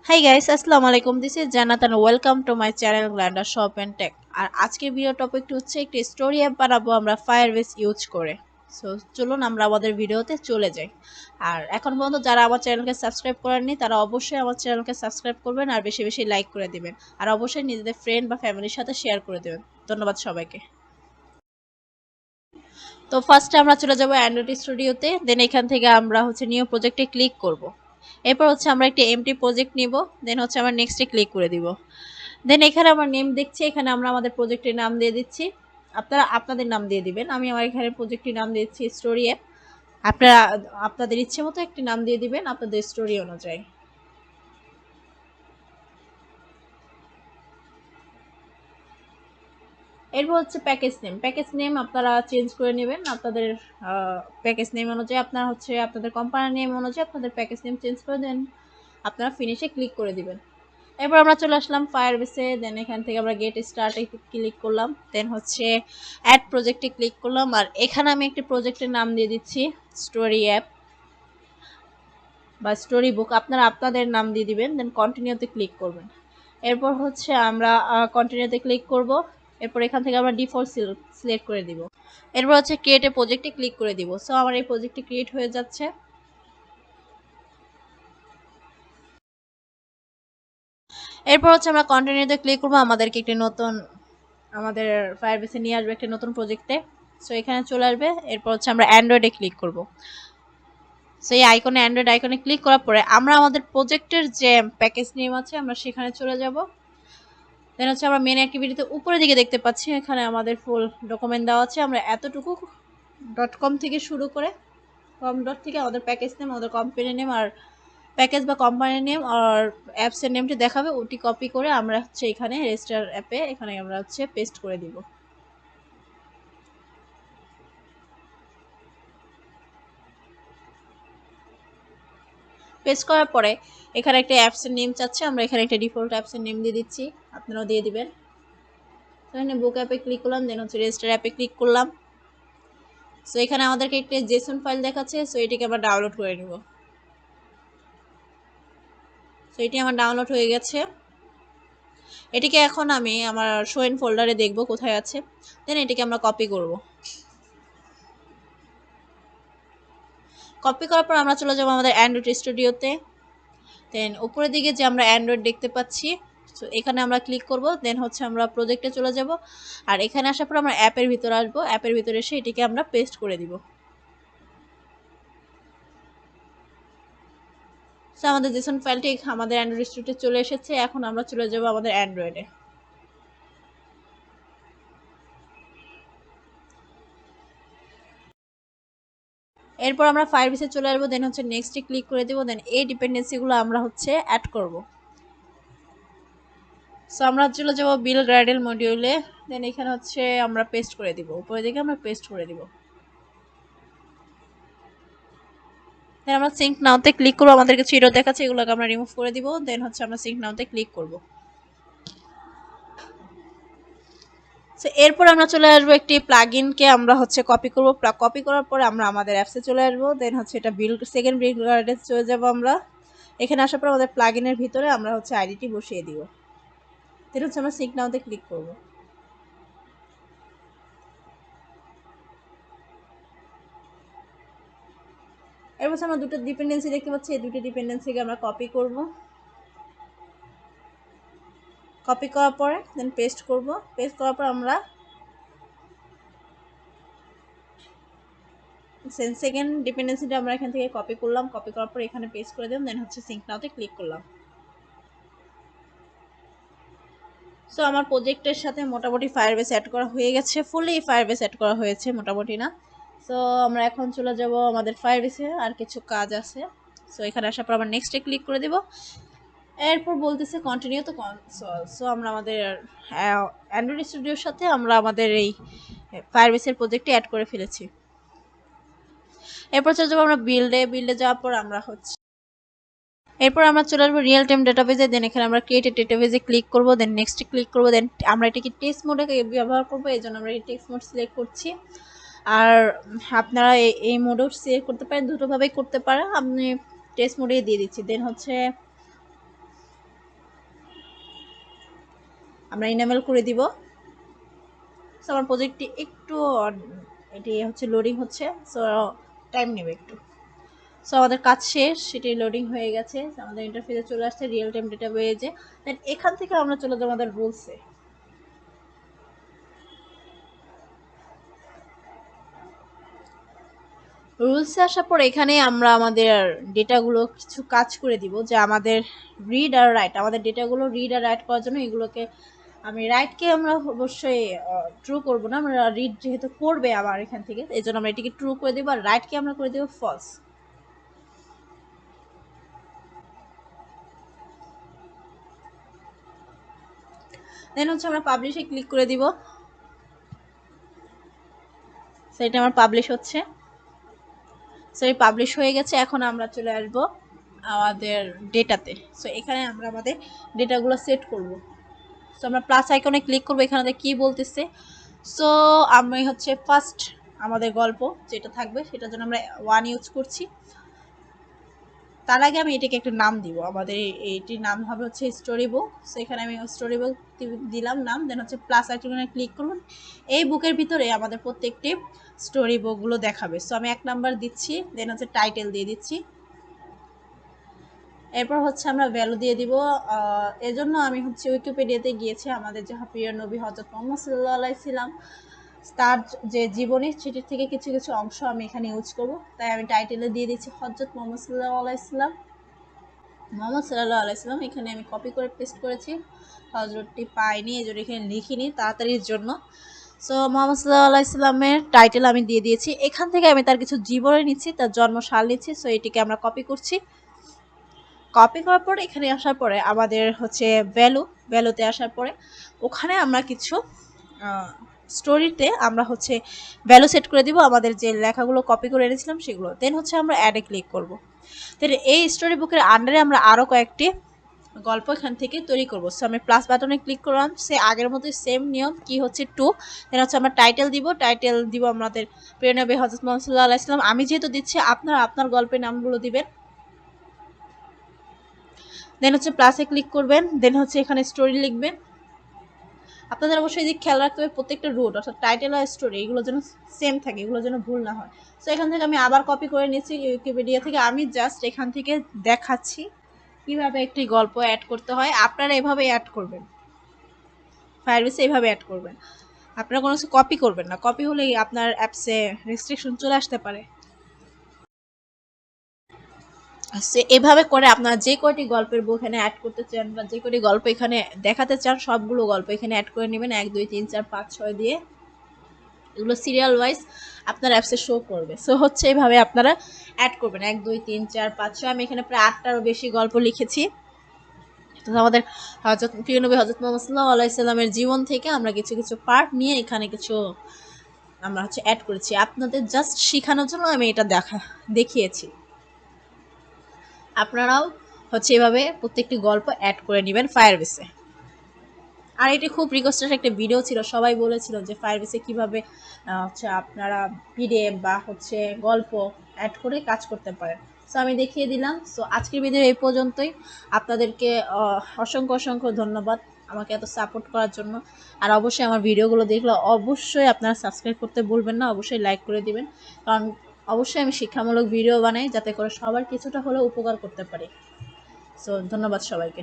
Hi guys, Assalamu alaikum. This is Jannat and welcome to my channel glundaShop&tech. আর আজকের video টপিকটি হচ্ছে একটি story app বানাবো আমরা Firebase use করে। সো চলুন আমরা আমাদের ভিডিওতে চলে যাই। আর এখন পর্যন্ত যারা আমার চ্যানেলকে সাবস্ক্রাইব করেননি তারা অবশ্যই আমার চ্যানেলকে সাবস্ক্রাইব করবেন আর বেশি বেশি লাইক করে দিবেন। আর অবশ্যই নিজেদের ফ্রেন্ড বা ফ্যামিলির সাথে শেয়ার করে দেবেন। ধন্যবাদ সবাইকে। তো ফার্স্টে আমরা চলে যাব অ্যান্ড্রয়েড স্টুডিওতে, দেন এখান থেকে আমরা হচ্ছে নিউ প্রজেক্টে ক্লিক করব। এরপর হচ্ছে আমরা একটি এমটি প্রজেক্ট নিব, দেন হচ্ছে আমরা নেক্সটে ক্লিক করে দিব। দেন এখানে আমার নেম দেখছি, এখানে আমরা আমাদের প্রজেক্টের নাম দিয়ে দিচ্ছি। আপনারা আপনাদের নাম দিয়ে দিবেন। আমি আমার এখানে প্রজেক্টের নাম দিচ্ছি স্টোরি অ্যাপ। আপনারা আপনাদের ইচ্ছে মতো একটি নাম দিয়ে দিবেন আপনাদের স্টোরি অনুযায়ী। এরপর হচ্ছে প্যাকেজ নেম আপনারা চেঞ্জ করে নেবেন আপনাদের প্যাকেজ নেম অনুযায়ী। আপনারা হচ্ছে আপনাদের কোম্পানি নেম অনুযায়ী আপনাদের প্যাকেজ নেম চেঞ্জ করে দেন, আপনারা ফিনিশে ক্লিক করে দিবেন। এরপর আমরা চলে আসলাম ফায়ারবেসে, দেন এখান থেকে আমরা গেট স্টার্টে ক্লিক করলাম, দেন হচ্ছে অ্যাড প্রজেক্টে ক্লিক করলাম। আর এখানে আমি একটি প্রজেক্টের নাম দিয়ে দিচ্ছি স্টোরি অ্যাপ বা স্টোরি বুক, আপনারা আপনাদের নাম দিয়ে দিবেন, দেন কন্টিনিউতে ক্লিক করবেন। এরপর হচ্ছে আমরা কন্টিনিউতে ক্লিক করব। এরপর এখান থেকে আমরা ডিফল্ট সিলেক্ট করে দিব। এরপর হচ্ছে ক্রিয়েট এ প্রজেক্টে ক্লিক করে দিব। সো আমার এই প্রজেক্টটি ক্রিয়েট হয়ে যাচ্ছে। এরপর হচ্ছে আমরা কন্টিনিউতে ক্লিক করব, আমাদেরকে একটি নতুন আমাদের ফায়ারবেসে নিয়ে আসবে একটা নতুন প্রজেক্টে। সো এখানে চলে আসবে। এরপর হচ্ছে আমরা অ্যান্ড্রয়েডে ক্লিক করব। সো এই আইকনে অ্যান্ড্রয়েড আইকনে ক্লিক করার পরে আমরা আমাদের প্রজেক্টের যে প্যাকেজ নেম আছে আমরা সেখানে চলে যাব। দেন হচ্ছে আমরা মেন অ্যাক্টিভিটিতে উপরের দিকে দেখতে পাচ্ছি এখানে আমাদের ফুল ডকুমেন্ট দেওয়া আছে। আমরা এতটুকু .com থেকে শুরু করে কম ডট থেকে আমাদের প্যাকেজ নেম, আমাদের কোম্পানি নেম আর প্যাকেজ বা কোম্পানি নেম আর অ্যাপসের নেমটি দেখাবে, ওটি কপি করে আমরা হচ্ছে এখানে রেজিস্টার অ্যাপে এখানে আমরা হচ্ছে পেস্ট করে দিব। পেস্ট করার পরে এখানে একটা অ্যাপসের নেম চাচ্ছে, আমরা এখানে একটা ডিফল্ট অ্যাপসের নেম দিয়ে দিচ্ছি, আপনারাও দিয়ে দিবেন। এখানে বুক অ্যাপে ক্লিক করলাম, দেন হচ্ছে রেজিস্টার অ্যাপে ক্লিক করলাম। সো এখানে আমাদেরকে একটা জেসন ফাইল দেখাচ্ছে, সো এটিকে আমরা ডাউনলোড করে নিব। সো এটি আমার ডাউনলোড হয়ে গেছে। এটিকে এখন আমি আমার শো ইন ফোল্ডারে দেখব কোথায় আছে, দেন এটিকে আমরা কপি করব। কপি করার পর আমরা চলে যাব আমাদের অ্যান্ড্রয়েড স্টুডিওতে। দেন উপরের দিকে যে আমরা অ্যান্ড্রয়েড দেখতে পাচ্ছি, সো এখানে আমরা ক্লিক করব, দেন হচ্ছে আমরা প্রজেক্টে চলে যাব। আর এখানে আসার পর আমরা অ্যাপের ভিতরে আসবো, অ্যাপের ভিতরে এসে এটিকে আমরা পেস্ট করে দিব। সো আমাদের জেসন ফাইলটি আমাদের অ্যান্ড্রয়েড স্টুডিওতে চলে এসেছে। এখন আমরা চলে যাব আমাদের অ্যান্ড্রয়েডে। এরপর আমরা ফায়ারবেসে চলে আসবো, দেন হচ্ছে নেক্সটে ক্লিক করে দেবো। দেন এই ডিপেন্ডেন্সিগুলো আমরা হচ্ছে অ্যাড করব। সো আমরা চলে যাব বিল গ্রাইডেল মডিউলে, দেন এখানে হচ্ছে আমরা পেস্ট করে দিব, উপরে দিকে আমরা পেস্ট করে দিব। দেন আমরা সিঙ্ক নাওতে ক্লিক করবো, আমাদেরকে চিরো দেখাচ্ছে, এগুলোকে আমরা রিমুভ করে দিব। দেন হচ্ছে আমরা সিঙ্ক নাওতে ক্লিক করব। সো এরপর আমরা চলে আসবো একটি প্লাগইনকে আমরা হচ্ছে কপি করব। কপি করার পরে আমরা আমাদের অ্যাপসে চলে আসবো, দেন হচ্ছে এটা সেকেন্ড বিল গার্ডে চলে যাব। আমরা এখানে আসার পর আমাদের প্লাগইনের ভিতরে আমরা হচ্ছে আইডিটি বসিয়ে দিব। দেন হচ্ছে আমরা সিঙ্ক নাওতে ক্লিক করব। এরপর আমরা দুটো ডিপেন্ডেন্সি দেখতে পাচ্ছি, এই দুটো ডিপেন্ডেন্সিকে আমরা কপি করব। কপি করার পরে দেন পেস্ট করব। পেস্ট করার পর আমরা সেকেন্ড ডিপেন্ডেন্সিটা আমরা এখান থেকে কপি করলাম। কপি করার পর এখানে পেস্ট করে দিলাম, দেন হচ্ছে সিঙ্ক নাওতে ক্লিক করলাম। সো আমার প্রজেক্টের সাথে মোটামুটি ফায়ারবেস অ্যাড করা হয়ে গেছে, ফুলি ফায়ারবেস অ্যাড করা হয়েছে, মোটামুটি না। সো আমরা এখন চলে যাব আমাদের ফায়ারবেসে, আর কিছু কাজ আছে। সো এখানে আসার পর আমরা নেক্সটে ক্লিক করে দেব। এরপর বলতেছে কন্টিনিউ তো কনসোল। সো আমরা আমাদের অ্যান্ড্রয়েড স্টুডিওর সাথে আমরা আমাদের এই ফায়ারবেসের প্রজেক্টটি অ্যাড করে ফেলেছি। এরপর চলে যাবো আমরা বিল্ডে যাওয়ার পর আমরা হচ্ছে এরপর আমরা চলে আসবো রিয়েল টাইম ডেটাবেজে। দেন এখানে আমরা ক্রিয়েট ডেটাবেজে ক্লিক করব, দেন নেক্সটে ক্লিক করব। দেন আমরা এটাকে টেক্সট মোডে ব্যবহার করবো, এই জন্য আমরা এই টেক্সট মোড সিলেক্ট করছি। আর আপনারা এই মোডেও সিলেক্ট করতে পারেন, দুটোভাবেই করতে পারেন। আমি টেক্সট মোডে দিয়ে দিচ্ছি। দেন হচ্ছে আমরা ইনেবল করে দিব। সো আমার প্রজেক্টটি একটু এটি হচ্ছে লোডিং হচ্ছে, সো টাইম নেবে একটু। সো আমাদের কাজ শেষ, সেটি লোডিং হয়ে গেছে, আমাদের ইন্টারফেসে চলে আসছে রিয়েল টাইম ডেটাবেজে। দেন এখান থেকে আমরা চলে যাবো আমাদের রুলসে। রুলসে আসার পর এখানে আমরা আমাদের ডেটাগুলো কিছু কাজ করে দিব, যে আমাদের রিড আর রাইট, আমাদের ডেটাগুলো রিড আর রাইট করার জন্য এগুলোকে আমি রাইটকে আমরা অবশ্যই ট্রু করব না, আমরা রিড যেহেতু করবে আবার এখান থেকে, এই জন্য আমরা এটিকে ট্রু করে দেবো, আর রাইটকে আমরা করে দেবো ফলস। দেন হচ্ছে আমরা পাবলিশে ক্লিক করে দিব। সেটা আমার পাবলিশ হচ্ছে, সো এই পাবলিশ হয়ে গেছে। এখন আমরা চলে আসবো আমাদের ডেটাতে। সো এখানে আমরা আমাদের ডেটাগুলো সেট করব। সো আমরা প্লাস আইকনে ক্লিক করবো, এখানে কি বলতেছে। সো আমি হচ্ছে ফার্স্ট আমাদের গল্প যেটা থাকবে সেটার জন্য আমরা 1 ইউজ করছি। তার আগে আমি এটাকে একটা নাম দিব, আমাদের এইটির নাম হবে হচ্ছে স্টোরি বুক। সো এখানে আমি স্টোরি বুক দিলাম নাম। দেন হচ্ছে প্লাস আইকনে ক্লিক করুন। এই বুকের ভিতরে আমাদের প্রত্যেকটি স্টোরি বুকগুলো দেখাবে। সো আমি 1 নাম্বার দিচ্ছি, দেন হচ্ছে টাইটেল দিয়ে দিচ্ছি। এরপর হচ্ছে আমরা ভ্যালু দিয়ে দিব। এজন্য আমি হচ্ছে উইকিপিডিয়াতে গিয়েছি, আমাদের যাহা প্রিয় নবী হযরত মুহাম্মদ সাল্লাল্লাহু আলাইহি সাল্লাম তার যে জীবনী সেটির থেকে কিছু কিছু অংশ আমি এখানে ইউজ করব। তাই আমি টাইটেলে দিয়ে দিচ্ছি হযরত মুহাম্মদ সাল্লাল্লাহু আলাইহি সাল্লাম। মুহাম্মদ সাল্লাল্লাহু আলাইহি সাল্লাম এখানে আমি কপি করে পেস্ট করেছি, হযরতটি পাইনি এজন্য এখানে লিখিনি তাড়াতাড়ির জন্য। সো মুহাম্মদ সাল্লাল্লাহু আলাইহি সাল্লামের টাইটেল আমি দিয়ে দিয়েছি। এখান থেকে আমি তার কিছু জীবনী নিচ্ছি, তার জন্ম সাল নিচ্ছি। সো এটিকে আমরা কপি করছি। কপি করার পরে এখানে আসার পরে আমাদের হচ্ছে ভ্যালুতে আসার পরে ওখানে আমরা কিছু স্টোরিতে আমরা হচ্ছে ভ্যালু সেট করে দিব, আমাদের যে লেখাগুলো কপি করে এনেছিলাম সেগুলো। দেন হচ্ছে আমরা অ্যাডে ক্লিক করব। দেন এই স্টোরি বুকের আন্ডারে আমরা আরও কয়েকটি গল্প এখান থেকে তৈরি করবো। সো আমি প্লাস বাটনে ক্লিক করলাম, সে আগের মতোই সেম নিয়ম, কি হচ্ছে 2। দেন হচ্ছে আমরা টাইটেল দিব আমাদের প্রিয় নবী হযরত মুহাম্মদ সাল্লাল্লাহু আলাইহি সাল্লাম। আমি যেহেতু দিচ্ছি, আপনারা আপনার গল্পের নামগুলো দিবেন। দেন হচ্ছে প্লাসে ক্লিক করবেন, দেন হচ্ছে এখানে স্টোরি লিখবেন। আপনাদের অবশ্যই যে খেয়াল রাখতে হবে প্রত্যেকটা রুট অর্থাৎ টাইটেল আর স্টোরি এগুলো যেন সেম থাকে, এগুলো যেন ভুল না হয়। সো এখান থেকে আমি আবার কপি করে নিচ্ছি উইকিপিডিয়া থেকে। আমি জাস্ট এখান থেকে দেখাচ্ছি কিভাবে একটি গল্প অ্যাড করতে হয়। আপনারা এভাবে অ্যাড করবেন, ফায়ারবেসে এইভাবে অ্যাড করবেন। আপনারা কোনো কিছু কপি করবেন না, কপি হলেই আপনার অ্যাপসে রেস্ট্রিকশন চলে আসতে পারে। এভাবে করে আপনারা যে কয়টি গল্পের বই এখানে অ্যাড করতে চান বা যে কয়টি গল্প এখানে দেখাতে চান সবগুলো গল্প এখানে অ্যাড করে নেবেন 1 2 3 4 5 6 দিয়ে। এগুলো সিরিয়াল ওয়াইজ আপনার অ্যাপসে শো করবে। সো হচ্ছে এইভাবে আপনারা অ্যাড করবেন 1 2 3 4 5 6। আমি এখানে প্রায় 8টারও বেশি গল্প লিখেছি। তো আমাদের প্রিয় নবী হযরত মুহাম্মদ সাল্লাল্লাহু আলাইহি সাল্লামের জীবন থেকে আমরা কিছু কিছু পার্ট নিয়ে এখানে কিছু আমরা হচ্ছে অ্যাড করেছি, আপনাদের জাস্ট শেখানোর জন্য আমি এটা দেখিয়েছি। আপনারাও হচ্ছে এভাবে প্রত্যেকটি গল্প অ্যাড করে নেবেন ফায়ারবেসে। আর এটি খুব রিকোয়েস্টেড একটা ভিডিও ছিল, সবাই বলেছিল যে ফায়ারবেসে কীভাবে হচ্ছে আপনারা পিডিএফ বা হচ্ছে গল্প অ্যাড করে কাজ করতে পারেন। সো আমি দেখিয়ে দিলাম। সো আজকের ভিডিও এই পর্যন্তই। আপনাদেরকে অসংখ্য অসংখ্য ধন্যবাদ আমাকে এত সাপোর্ট করার জন্য। আর অবশ্যই আমার ভিডিওগুলো দেখলে অবশ্যই আপনারা সাবস্ক্রাইব করতে ভুলবেন না, অবশ্যই লাইক করে দিবেন, কারণ অবশ্যই আমি শিক্ষামূলক ভিডিও বানাই যাতে করে সবার কিছুটা হলেও উপকার করতে পারি। সো ধন্যবাদ সবাইকে।